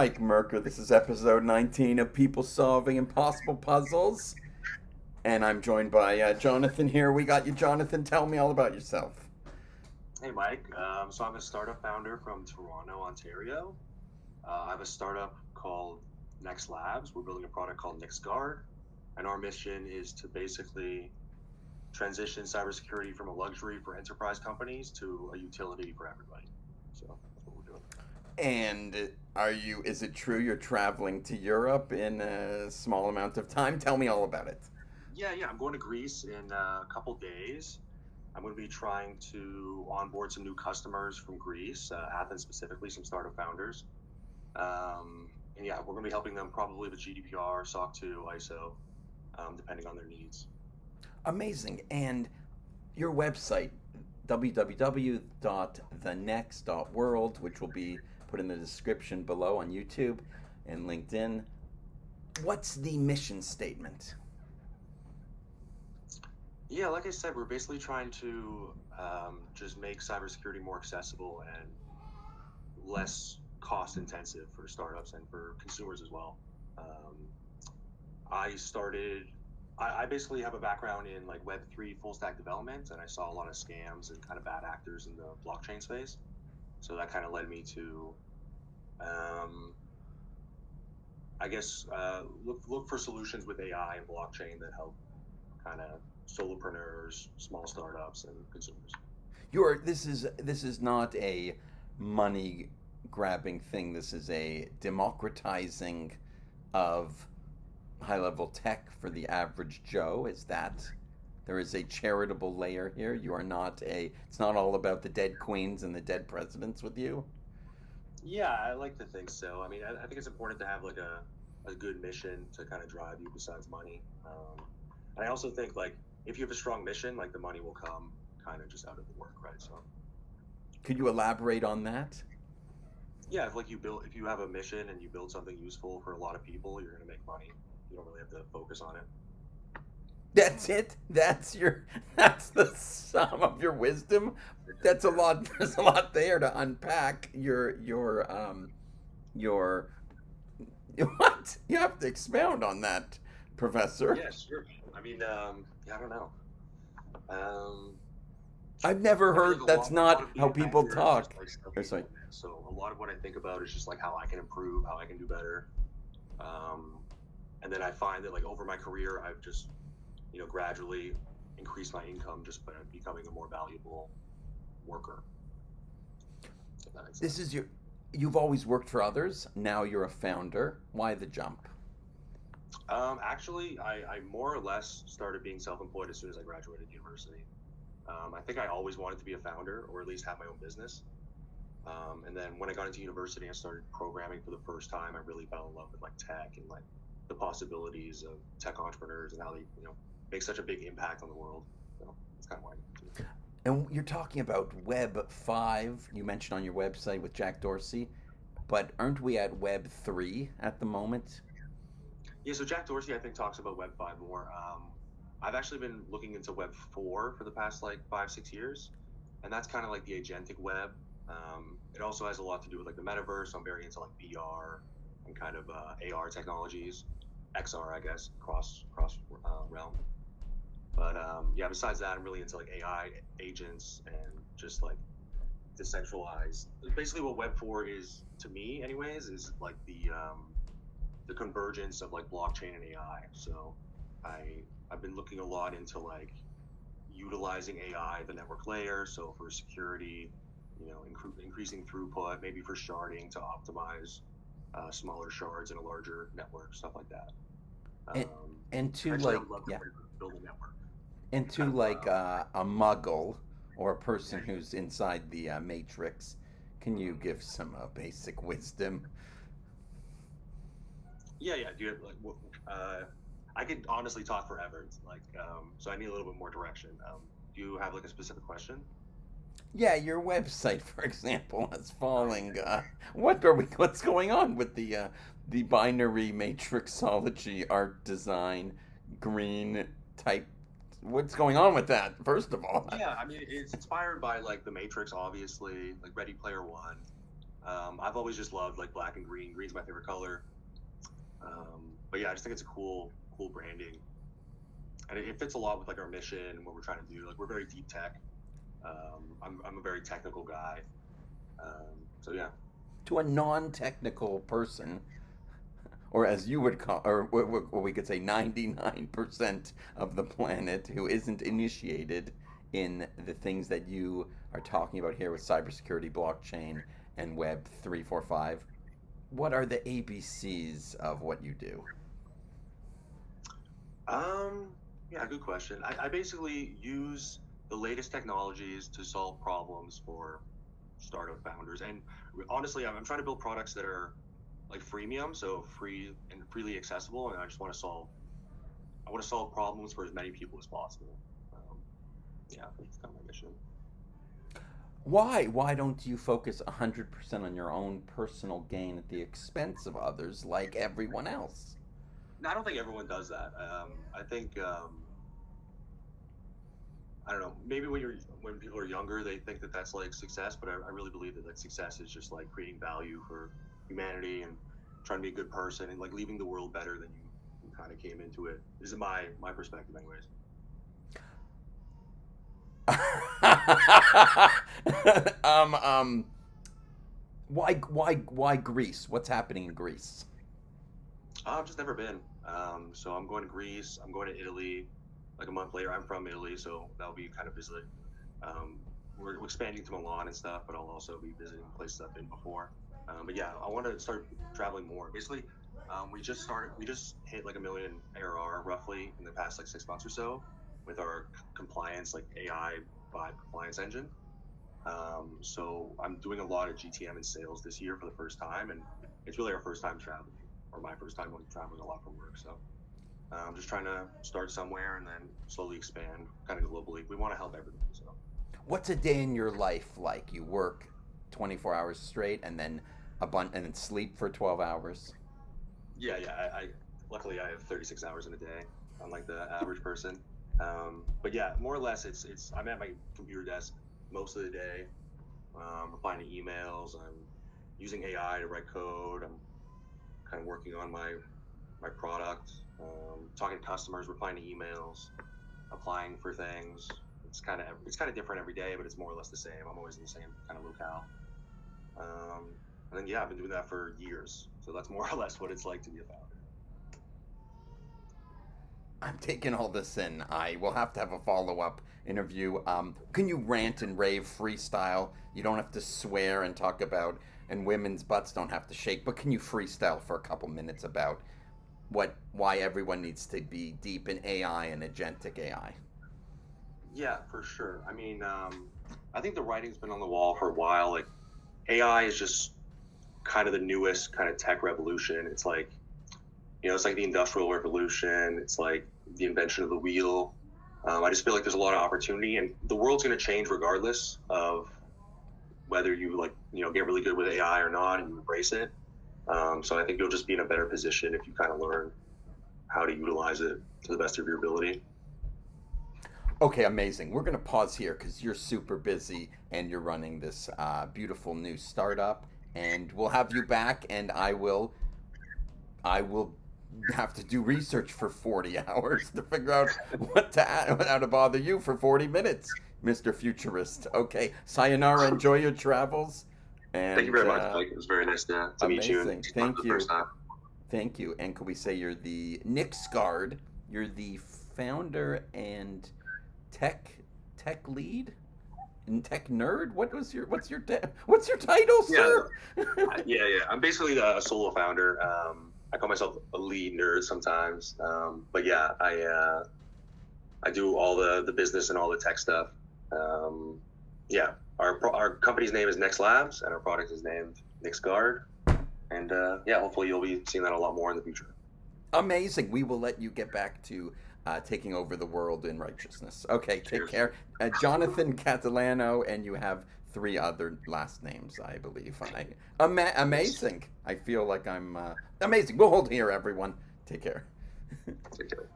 Mike Merker. This is episode 19 of People Solving Impossible Puzzles. And I'm joined by Jonathan here. We got you, Jonathan. Tell me all about yourself. Hey, Mike. So I'm a startup founder from Toronto, Ontario. I have a startup called Next Labs. We're building a product called NixGuard, and our mission is to basically transition cybersecurity from a luxury for enterprise companies to a utility for everybody. So that's what we're doing. And is it true you're traveling to Europe in a small amount of time? Tell me all about it. Yeah. I'm going to Greece in a couple days. I'm going to be trying to onboard some new customers from Greece, Athens specifically, some startup founders. And yeah, we're going to be helping them probably with GDPR, SOC 2, ISO, depending on their needs. Amazing. And your website, www.thenext.world, which will be put in the description below on YouTube and LinkedIn. What's the mission statement? Yeah, like I said, we're basically trying to just make cybersecurity more accessible and less cost intensive for startups and for consumers as well. Um, I started. I basically have a background in like Web3 full stack development, and I saw a lot of scams and kind of bad actors in the blockchain space. So that kind of led me to, um, I guess, look for solutions with AI and blockchain that help kind of solopreneurs, small startups, and consumers. This is not a money grabbing thing. This is a democratizing of high level tech for the average Joe. Is that there is a charitable layer here? You are not a. It's not all about the dead queens and the dead presidents with you. Yeah, I like to think so. I mean, I think it's important to have like a good mission to kind of drive you besides money. And I also think like if you have a strong mission, like the money will come kind of just out of the work, right? So Could you elaborate on that? yeah, if you have a mission and you build something useful for a lot of people, you're gonna make money. You don't really have to focus on it. That's it. That's your. That's the sum of your wisdom. That's a lot. There's a lot there to unpack. Your what? You have to expound on that, Professor. Yeah, sure. I mean, yeah, I don't know. Um, I've never I feel like heard. That's a lot not of how being a people founder is just talk. like stuff Or you sorry. implement. So a lot of what I think about is just like how I can improve, how I can do better. Um, and then I find that like over my career, I've just gradually increased my income just by becoming a more valuable worker. If that makes This sense. is your. You've always worked for others. Now you're a founder. Why the jump? Actually, I more or less started being self-employed as soon as I graduated university. I think I always wanted to be a founder or at least have my own business. And then when I got into university and started programming for the first time, I really fell in love with like tech and like the possibilities of tech entrepreneurs and how they, make such a big impact on the world. So that's kind of why I got into it. And you're talking about Web 5, you mentioned on your website with Jack Dorsey, but aren't we at Web 3 at the moment? Yeah, so Jack Dorsey, I think, talks about Web 5 more. I've actually been looking into Web 4 for the past like 5, 6 years, and that's kind of like the agentic web. It also has a lot to do with like the metaverse. So I'm very into like VR and kind of AR technologies, XR, I guess, cross realm. But yeah, besides that, I'm really into like AI agents and just like decentralized. Basically, what Web 4 is to me, anyways, is like the convergence of like blockchain and AI. So I've been looking a lot into like utilizing AI, the network layer, so for security, increasing throughput, maybe for sharding to optimize smaller shards in a larger network, stuff like that. And, Um, and to Actually, I like, would love to yeah, build a network. and Kind to of, like a muggle or a yeah, person who's inside the matrix, can you give some basic wisdom? yeah. Do you have, like, I could honestly talk forever. It's like, so I need a little bit more direction. Do you have like a specific question? Yeah, your website, for example, is Oh, falling. yeah. What's going on with the binary matrixology art design green type? What's going on with that? First of all, Yeah, I mean, it's inspired by like The Matrix, obviously, like Ready Player One. I've always just loved like black and green. Green's my favorite color. But yeah, I just think it's a cool branding, and it fits a lot with like our mission and what we're trying to do. Like we're very deep tech. I'm a very technical guy. So yeah. To a non-technical person, or as you would call, or what we could say, 99% of the planet who isn't initiated in the things that you are talking about here with cybersecurity, blockchain, and Web 345. What are the ABCs of what you do? Um, yeah, good question. I basically use the latest technologies to solve problems for startup founders. And honestly, I'm trying to build products that are like freemium, so free and freely accessible. And I want to solve problems for as many people as possible. Um, yeah, that's kind of my mission. Why? Why don't you focus 100% on your own personal gain at the expense of others like everyone else? Now, I don't think everyone does that. I think I don't know. Maybe when people are younger, they think that that's like success, but I really believe that like success is just like creating value for humanity and trying to be a good person and like leaving the world better than you kind of came into it. This is my perspective, anyways. um, um, why Greece? What's happening in Greece? I've just never been. So I'm going to Greece. I'm going to Italy. Like a month later, I'm from Italy, so that'll be kind of visit. We're expanding to Milan and stuff, but I'll also be visiting places I've been before. But yeah, I want to start traveling more. Basically, we just hit like a million ARR roughly in the past like 6 months or so with our compliance, like AI vibe compliance engine. So I'm doing a lot of GTM and sales this year for the first time, and it's really our first time traveling, or my first time traveling a lot for work. So I'm just trying to start somewhere and then slowly expand, kind of globally. We want to help everybody. So What's a day in your life like? You work 24 hours straight and then and then sleep for 12 hours. yeah. I luckily I have 36 hours in a day, unlike the average person. But yeah, more or less, it's I'm at my computer desk most of the day, replying to emails. I'm using AI to write code. I'm kind of working on my product, talking to customers, replying to emails, applying for things. It's kind of different every day, but it's more or less the same. I'm always in the same kind of locale. And then yeah, I've been doing that for years, so that's more or less what it's like to be a founder. I'm taking all this in. I will have to have a follow up interview. Can you rant and rave freestyle? You don't have to swear and talk about, and women's butts don't have to shake, but can you freestyle for a couple minutes about why everyone needs to be deep in AI and agentic AI? Yeah, for sure. I mean, I think the writing's been on the wall for a while. Like AI is just kind of the newest kind of tech revolution. It's like it's like the industrial revolution. It's like the invention of the wheel. I just feel like there's a lot of opportunity, and the world's going to change regardless of whether you like get really good with AI or not, and you embrace it. So I think you'll just be in a better position if you kind of learn how to utilize it to the best of your ability. Okay, amazing. We're going to pause here because you're super busy and you're running this beautiful new startup, and we'll have you back, and I will have to do research for 40 hours to figure out how to bother you for 40 minutes, Mr. Futurist. Okay, sayonara, enjoy your travels, Thank you and very much, Mike. It was very nice to meet you and amazing. for the first time. Thank you. And could we say you're the Nick Scard? You're the founder and tech tech lead and tech nerd. What's your title, Yeah, sir? yeah. I'm basically a solo founder. I call myself a lead nerd sometimes, but yeah, I do all the business and all the tech stuff. Yeah, our company's name is Next Labs, and our product is named Nix Guard. And yeah, hopefully you'll be seeing that a lot more in the future. Amazing. We will let you get back to taking over the world in righteousness. Okay, take Cheers. care. Jonathan Catalano, and you have three other last names, I believe. Yes. Amazing. I feel like I'm amazing. We'll hold here, everyone. Take care. Take care.